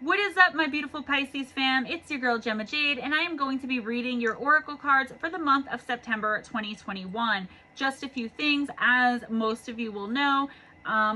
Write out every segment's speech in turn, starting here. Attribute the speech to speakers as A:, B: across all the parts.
A: What is up, my beautiful Pisces fam? It's your girl Gemma Jade, and I am going to be reading your oracle cards for the month of September 2021. Just a few things, as most of you will know,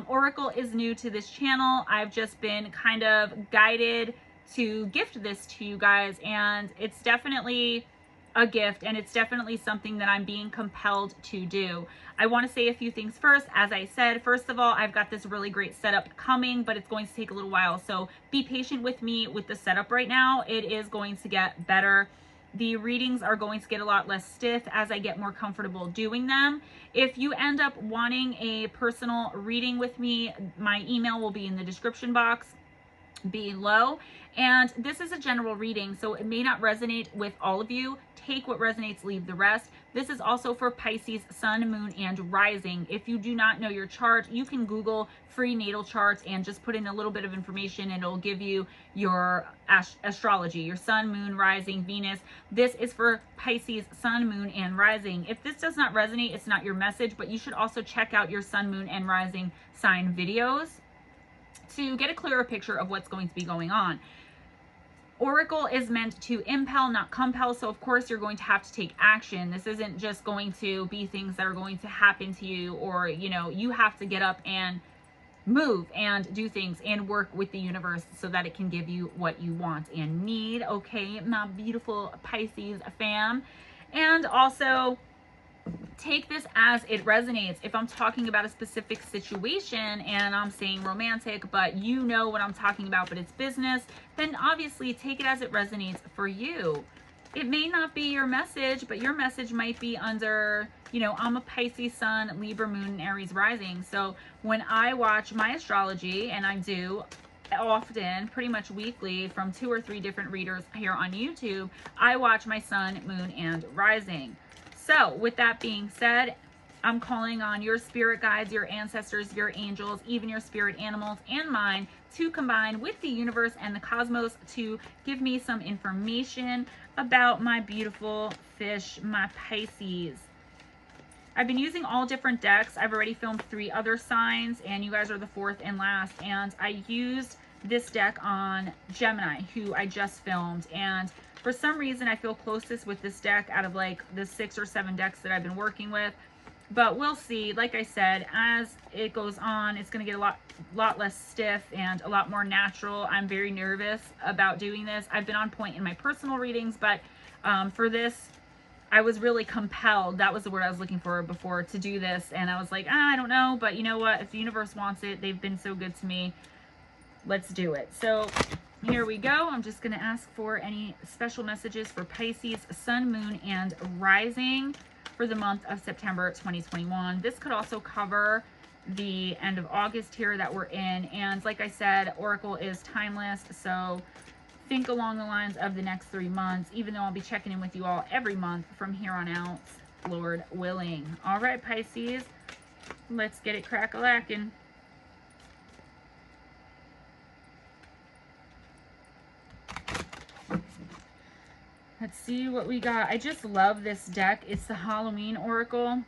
A: oracle is new to this channel. I've just been kind of guided to gift this to you guys, and it's definitely a gift, and it's definitely something that I'm being compelled to do. I want to say a few things first. As I said, first of all, I've got this really great setup coming, but it's going to take a little while. So be patient with me with the setup right now. It is going to get better. The readings are going to get a lot less stiff as I get more comfortable doing them. If you end up wanting a personal reading with me, my email will be in the description box below. And this is a general reading, so it may not resonate with all of you. Take what resonates, leave the rest. This is also for Pisces, sun, moon, and rising. If you do not know your chart, you can Google free natal charts and just put in a little bit of information, and it'll give you your astrology, your sun, moon, rising, Venus. This is for Pisces, sun, moon, and rising. If this does not resonate, it's not your message, but you should also check out your sun, moon, and rising sign videos to get a clearer picture of what's going to be going on. Oracle is meant to impel, not compel. So of course you're going to have to take action. This isn't just going to be things that are going to happen to you, or, you know, you have to get up and move and do things and work with the universe so that it can give you what you want and need. Okay, my beautiful Pisces fam. And also, take this as it resonates. If I'm talking about a specific situation and I'm saying romantic, but you know what I'm talking about, but it's business, then obviously take it as it resonates for you. It may not be your message, but your message might be under, you know, I'm a Pisces sun, Libra moon, and Aries rising. So when I watch my astrology, and I do often, pretty much weekly, from 2 or 3 different readers here on YouTube, I watch my sun, moon, and rising. So with that being said, I'm calling on your spirit guides, your ancestors, your angels, even your spirit animals and mine to combine with the universe and the cosmos to give me some information about my beautiful fish, my Pisces. I've been using all different decks. I've already filmed 3 other signs, and you guys are the 4th and last. And I used this deck on Gemini, who I just filmed, and for some reason I feel closest with this deck out of like the 6 or 7 decks that I've been working with, but we'll see. Like I said, as it goes on, it's going to get a lot less stiff and a lot more natural. I'm very nervous about doing this. I've been on point in my personal readings, but for this I was really compelled, that was the word I was looking for before, to do this. And I was like, I don't know, but you know what, if the universe wants it, they've been so good to me, let's do it. So here we go. I'm just going to ask for any special messages for Pisces, sun, moon, and rising for the month of September 2021. This could also cover the end of August here that we're in. And like I said, Oracle is timeless. So think along the lines of the next 3 months, even though I'll be checking in with you all every month from here on out, Lord willing. All right, Pisces, let's get it crack-a-lackin'. Let's see what we got. I just love this deck. It's the Halloween Oracle.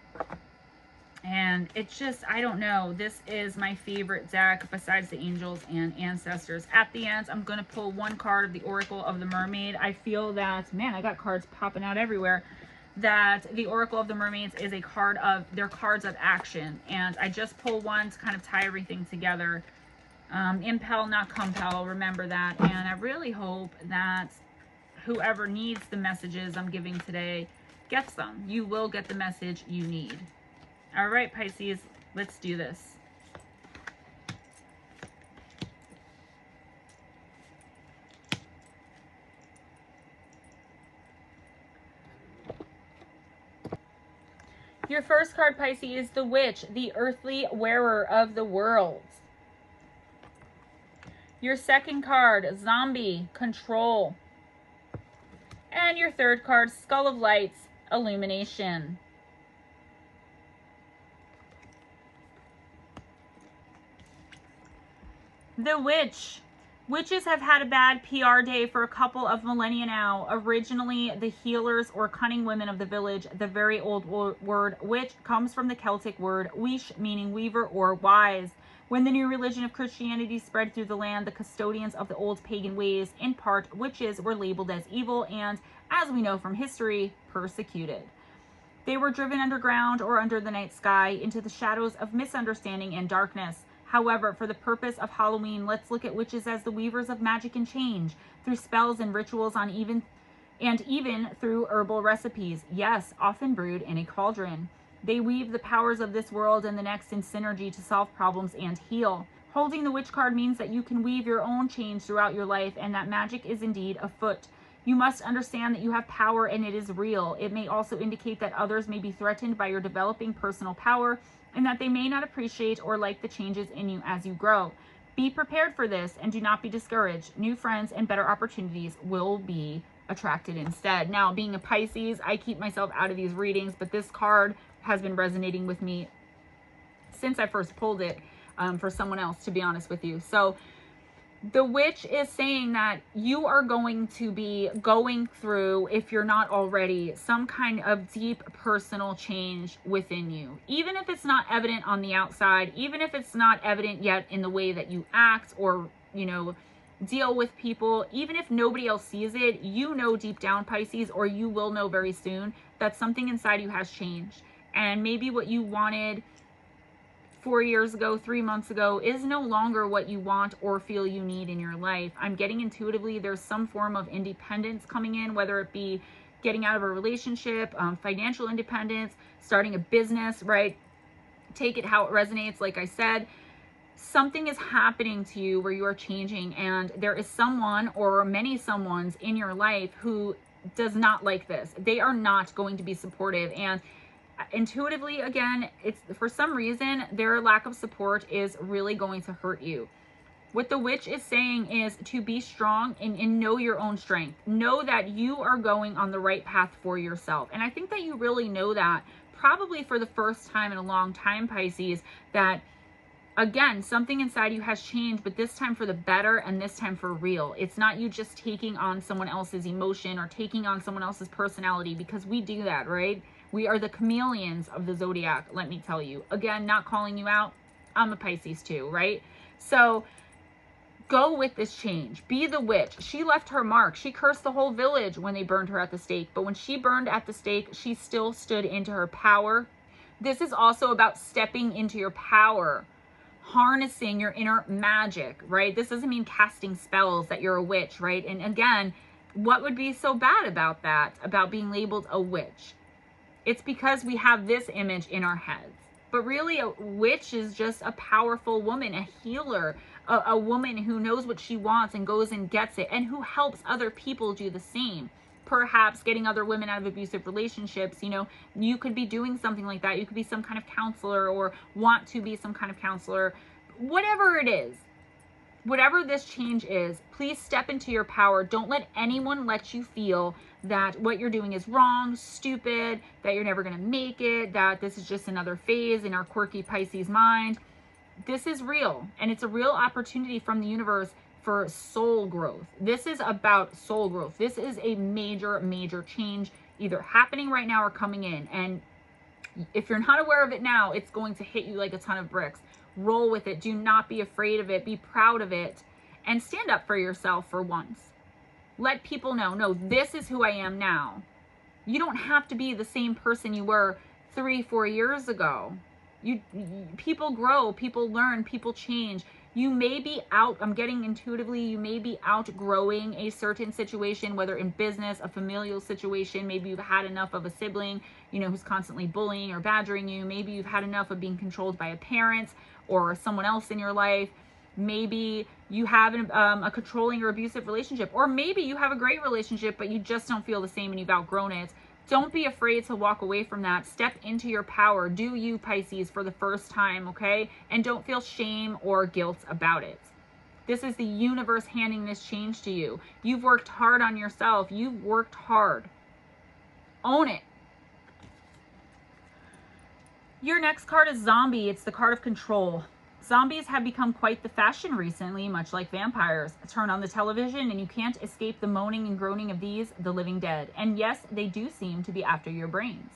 A: And it's just, I don't know. This is my favorite deck besides the angels and ancestors. At the end, I'm going to pull 1 card of the Oracle of the Mermaid. I feel that, man, I got cards popping out everywhere. That the Oracle of the Mermaids is a card of, they're cards of action. And I just pull 1 to kind of tie everything together. Impel, not compel. Remember that. And I really hope that whoever needs the messages I'm giving today gets them. You will get the message you need. All right, Pisces, let's do this. Your first card, Pisces, is the Witch, the earthly wearer of the world. Your second card, Zombie, control. And your third card, Skull of Lights, illumination. The Witch. Witches have had a bad PR day for a couple of millennia now. Originally, the healers or cunning women of the village. The very old word witch comes from the Celtic word wish, meaning weaver or wise. When the new religion of Christianity spread through the land, the custodians of the old pagan ways, in part witches, were labeled as evil and, as we know from history, persecuted. They were driven underground or under the night sky into the shadows of misunderstanding and darkness. However, for the purpose of Halloween, let's look at witches as the weavers of magic and change, through spells and rituals even through herbal recipes, yes, often brewed in a cauldron. They weave the powers of this world and the next in synergy to solve problems and heal. Holding the witch card means that you can weave your own change throughout your life, and that magic is indeed afoot. You must understand that you have power and it is real. It may also indicate that others may be threatened by your developing personal power and that they may not appreciate or like the changes in you as you grow. Be prepared for this and do not be discouraged. New friends and better opportunities will be attracted instead. Now, being a Pisces, I keep myself out of these readings, but this card has been resonating with me since I first pulled it for someone else, to be honest with you. So the witch is saying that you are going to be going through, if you're not already, some kind of deep personal change within you. Even if it's not evident on the outside, even if it's not evident yet in the way that you act or, you know, deal with people, even if nobody else sees it, you know deep down, Pisces, or you will know very soon, that something inside you has changed. And maybe what you wanted 4 years ago, 3 months ago, is no longer what you want or feel you need in your life. I'm getting intuitively there's some form of independence coming in, whether it be getting out of a relationship, financial independence, starting a business, right? Take it how it resonates. Like I said, something is happening to you where you are changing, and there is someone or many someones in your life who does not like this. They are not going to be supportive, and intuitively, again, it's for some reason their lack of support is really going to hurt you. What the witch is saying is to be strong and know your own strength. Know that you are going on the right path for yourself. And I think that you really know that probably for the first time in a long time, Pisces, that again, something inside you has changed, but this time for the better and this time for real. It's not you just taking on someone else's emotion or taking on someone else's personality, because we do that, right? We are the chameleons of the zodiac, let me tell you. Again, not calling you out. I'm a Pisces too, right? So go with this change. Be the witch. She left her mark. She cursed the whole village when they burned her at the stake. But when she burned at the stake, she still stood into her power. This is also about stepping into your power, harnessing your inner magic, right? This doesn't mean casting spells that you're a witch, right? And again, what would be so bad about that, about being labeled a witch? It's because we have this image in our heads. But really, a witch is just a powerful woman, a healer, a woman who knows what she wants and goes and gets it, and who helps other people do the same. Perhaps getting other women out of abusive relationships. You know, you could be doing something like that. You could be some kind of counselor or want to be some kind of counselor. Whatever it is, whatever this change is, please step into your power. Don't let anyone let you feel that what you're doing is wrong, stupid, that you're never going to make it, that this is just another phase in our quirky Pisces mind. This is real, and it's a real opportunity from the universe for soul growth. This is about soul growth. This is a major, major change either happening right now or coming in. And if you're not aware of it now, it's going to hit you like a ton of bricks. Roll with it. Do not be afraid of it. Be proud of it, and stand up for yourself for once. Let people know, no, this is who I am now. You don't have to be the same person you were 3-4 years ago. People grow, people learn, people change. You may be I'm getting intuitively, you may be outgrowing a certain situation, whether in business, a familial situation. Maybe you've had enough of a sibling, you know, who's constantly bullying or badgering you. Maybe you've had enough of being controlled by a parent or someone else in your life. Maybe you have a controlling or abusive relationship, or maybe you have a great relationship, but you just don't feel the same and you've outgrown it. Don't be afraid to walk away from that. Step into your power. Do you, Pisces, for the first time, okay? And don't feel shame or guilt about it. This is the universe handing this change to you. You've worked hard on yourself. You've worked hard. Own it. Your next card is Zombie. It's the card of control. Zombies have become quite the fashion recently, much like vampires. Turn on the television and you can't escape the moaning and groaning of these, the living dead. And yes, they do seem to be after your brains.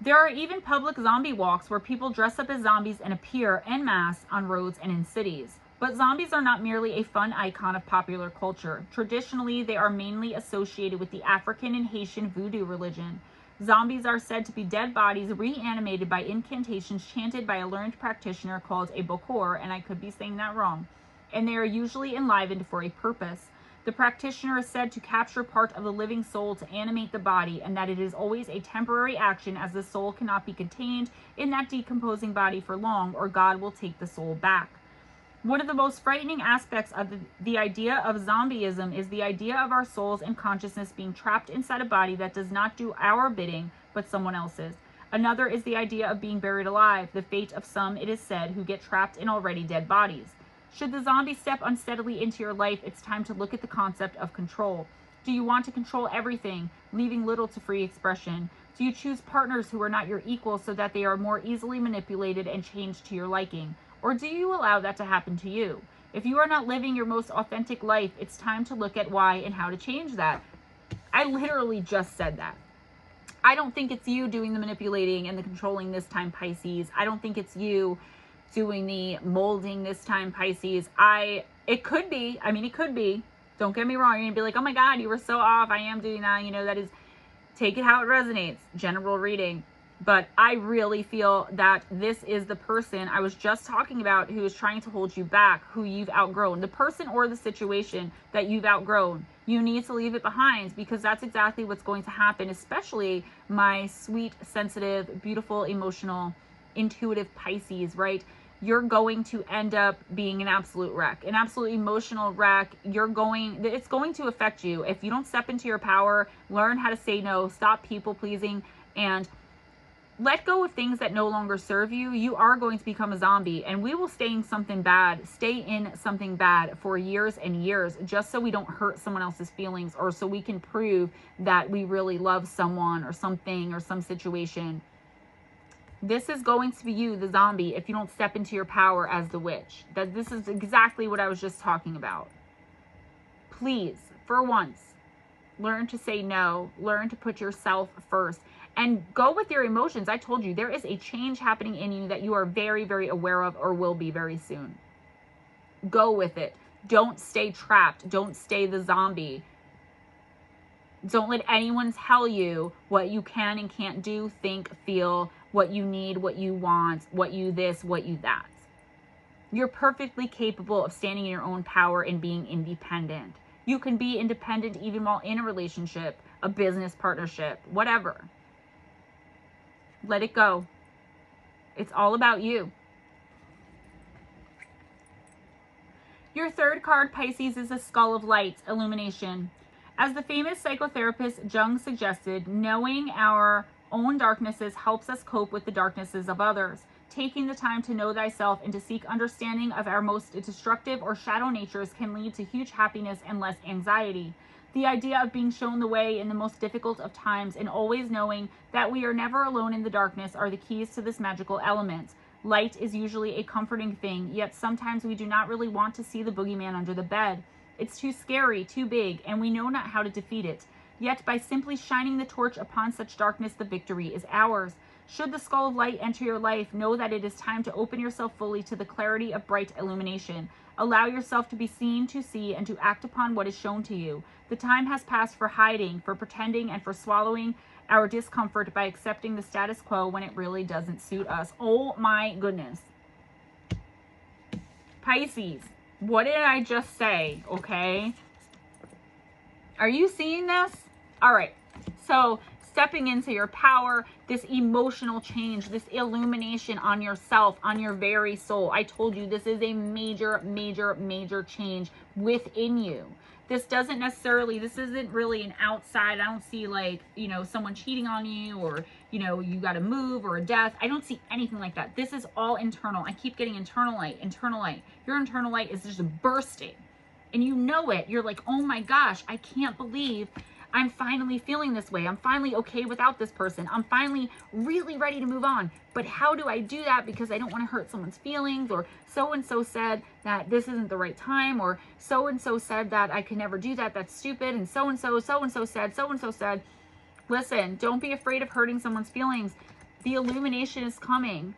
A: There are even public zombie walks where people dress up as zombies and appear en masse on roads and in cities. But zombies are not merely a fun icon of popular culture. Traditionally, they are mainly associated with the African and Haitian voodoo religion. Zombies are said to be dead bodies reanimated by incantations chanted by a learned practitioner called a bokor, and I could be saying that wrong, and they are usually enlivened for a purpose. The practitioner is said to capture part of the living soul to animate the body, and that it is always a temporary action, as the soul cannot be contained in that decomposing body for long, or God will take the soul back. One of the most frightening aspects of the idea of zombieism is the idea of our souls and consciousness being trapped inside a body that does not do our bidding, but someone else's. Another is the idea of being buried alive, the fate of some, it is said, who get trapped in already dead bodies. Should the zombie step unsteadily into your life, it's time to look at the concept of control. Do you want to control everything, leaving little to free expression? Do you choose partners who are not your equals so that they are more easily manipulated and changed to your liking? Or do you allow that to happen to you? If you are not living your most authentic life, it's time to look at why and how to change that. I literally just said that. I don't think it's you doing the manipulating and the controlling this time, Pisces. I don't think it's you doing the molding this time, Pisces. It could be. I mean, it could be. Don't get me wrong. You're going to be like, oh my God, you were so off. I am doing that. You know, that is, take it how it resonates. General reading. But I really feel that this is the person I was just talking about who is trying to hold you back, who you've outgrown. The person or the situation that you've outgrown. You need to leave it behind, because that's exactly what's going to happen, especially my sweet, sensitive, beautiful, emotional, intuitive Pisces, right? You're going to end up being an absolute wreck, an absolute emotional wreck. It's going to affect you. If you don't step into your power, learn how to say no, stop people pleasing, and let go of things that no longer serve you, you are going to become a zombie, and we will stay in something bad for years and years, just so we don't hurt someone else's feelings, or so we can prove that we really love someone or something or some situation. This is going to be you, the zombie, if you don't step into your power as the witch. This is exactly what I was just talking about. Please, for once, learn to say no. Learn to put yourself first. And go with your emotions. I told you, there is a change happening in you that you are very, very aware of, or will be very soon. Go with it. Don't stay trapped. Don't stay the zombie. Don't let anyone tell you what you can and can't do, think, feel, what you need, what you want, what you this, what you that. You're perfectly capable of standing in your own power and being independent. You can be independent even while in a relationship, a business partnership, whatever. Let it go. It's all about you. Your third card, Pisces, is a skull of light, illumination. As the famous psychotherapist Jung suggested, knowing our own darknesses helps us cope with the darknesses of others. Taking the time to know thyself and to seek understanding of our most destructive or shadow natures can lead to huge happiness and less anxiety. The idea of being shown the way in the most difficult of times and always knowing that we are never alone in the darkness are the keys to this magical element. Light is usually a comforting thing, yet sometimes we do not really want to see the boogeyman under the bed. It's too scary, too big, and we know not how to defeat it. Yet by simply shining the torch upon such darkness, the victory is ours. Should the skull of light enter your life, know that it is time to open yourself fully to the clarity of bright illumination. Allow yourself to be seen, to see, and to act upon what is shown to you. The time has passed for hiding, for pretending, and for swallowing our discomfort by accepting the status quo when it really doesn't suit us. Oh my goodness. Pisces, what did I just say? Okay. Are you seeing this? All right. So stepping into your power, this emotional change, this illumination on yourself, on your very soul. I told you this is a major, major, major change within you. This isn't really an outside. I don't see like, someone cheating on you, or, you got to move, or a death. I don't see anything like that. This is all internal. I keep getting internal light, internal light. Your internal light is just bursting, and you know it. You're like, oh my gosh, I can't believe I'm finally feeling this way. I'm finally okay without this person. I'm finally really ready to move on. But how do I do that? Because I don't want to hurt someone's feelings, or so-and-so said that this isn't the right time, or so-and-so said that I can never do that. That's stupid. And so-and-so said, so-and-so said. Listen, don't be afraid of hurting someone's feelings. The illumination is coming.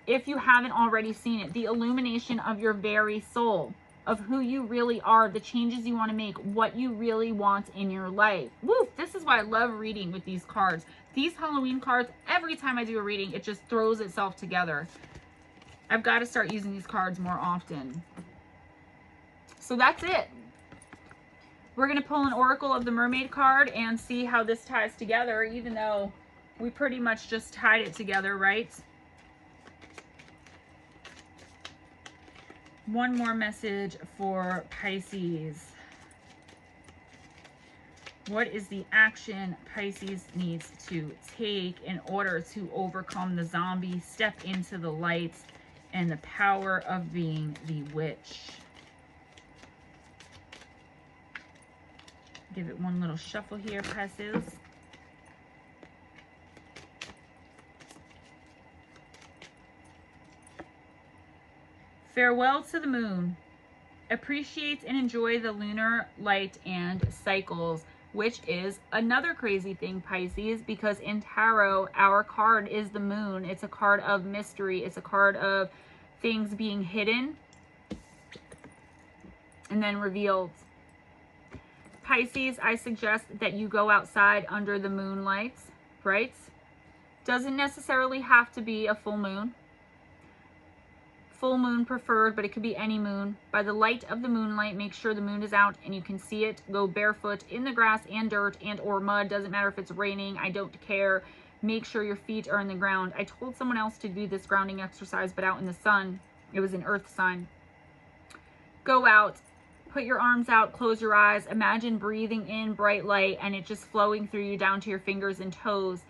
A: If you haven't already seen it, the illumination of your very soul, of who you really are, the changes you want to make, what you really want in your life. Woo! This is why I love reading with these cards. These Halloween cards, every time I do a reading, it just throws itself together. I've got to start using these cards more often. So that's it. We're going to pull an Oracle of the Mermaid card and see how this ties together, even though we pretty much just tied it together, right? One more message for Pisces. What is the action Pisces needs to take in order to overcome the zombie, step into the light, and the power of being the witch? Give it one little shuffle here, Pisces. Farewell to the moon. Appreciate and enjoy the lunar light and cycles, which is another crazy thing, Pisces, because in tarot, our card is the moon. It's a card of mystery. It's a card of things being hidden and then revealed. Pisces, I suggest that you go outside under the moonlight, right? Doesn't necessarily have to be a full moon. Full moon preferred, but it could be any moon. By the light of the moonlight, make sure the moon is out and you can see it. Go barefoot in the grass and dirt and or mud. Doesn't matter if it's raining. I don't care. Make sure your feet are in the ground. I told someone else to do this grounding exercise, but out in the sun. It was an earth sign. Go out. Put your arms out. Close your eyes. Imagine breathing in bright light and it just flowing through you down to your fingers and toes.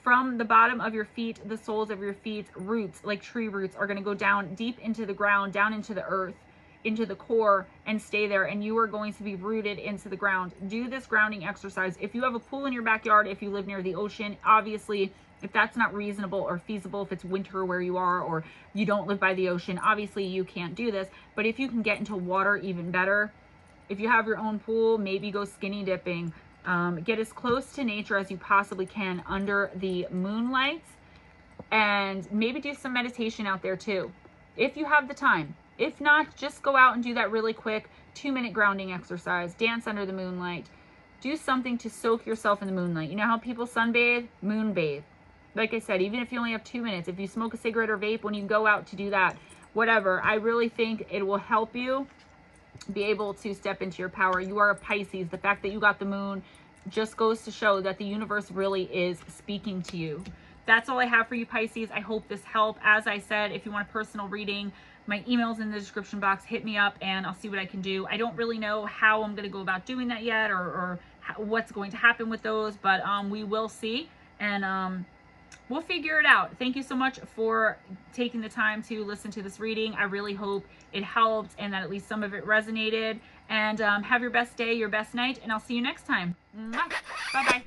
A: From the bottom of your feet, the soles of your feet, roots, like tree roots, are going to go down deep into the ground, down into the earth, into the core, and stay there. And you are going to be rooted into the ground. Do this grounding exercise. If you have a pool in your backyard, if you live near the ocean, obviously, if that's not reasonable or feasible, if it's winter where you are or you don't live by the ocean, obviously you can't do this. But if you can get into water, even better. If you have your own pool, maybe go skinny dipping. Get as close to nature as you possibly can under the moonlight, and maybe do some meditation out there too, if you have the time. If not, just go out and do that really quick 2-minute grounding exercise. Dance under the moonlight. Do something to soak yourself in the moonlight. You know how people sunbathe? Moonbathe. Like I said, even if you only have 2 minutes, if you smoke a cigarette or vape when you go out to do that, whatever, I really think it will help you be able to step into your power. You are a Pisces. The fact that you got the moon just goes to show that the universe really is speaking to you. That's all I have for you, Pisces. I hope this helped. As I said, if you want a personal reading, my email's in the description box. Hit me up and I'll see what I can do. I don't really know how I'm going to go about doing that yet, or what's going to happen with those, but we will see, and we'll figure it out. Thank you so much for taking the time to listen to this reading. I really hope it helped and that at least some of it resonated. And have your best day, your best night, and I'll see you next time. Bye-bye.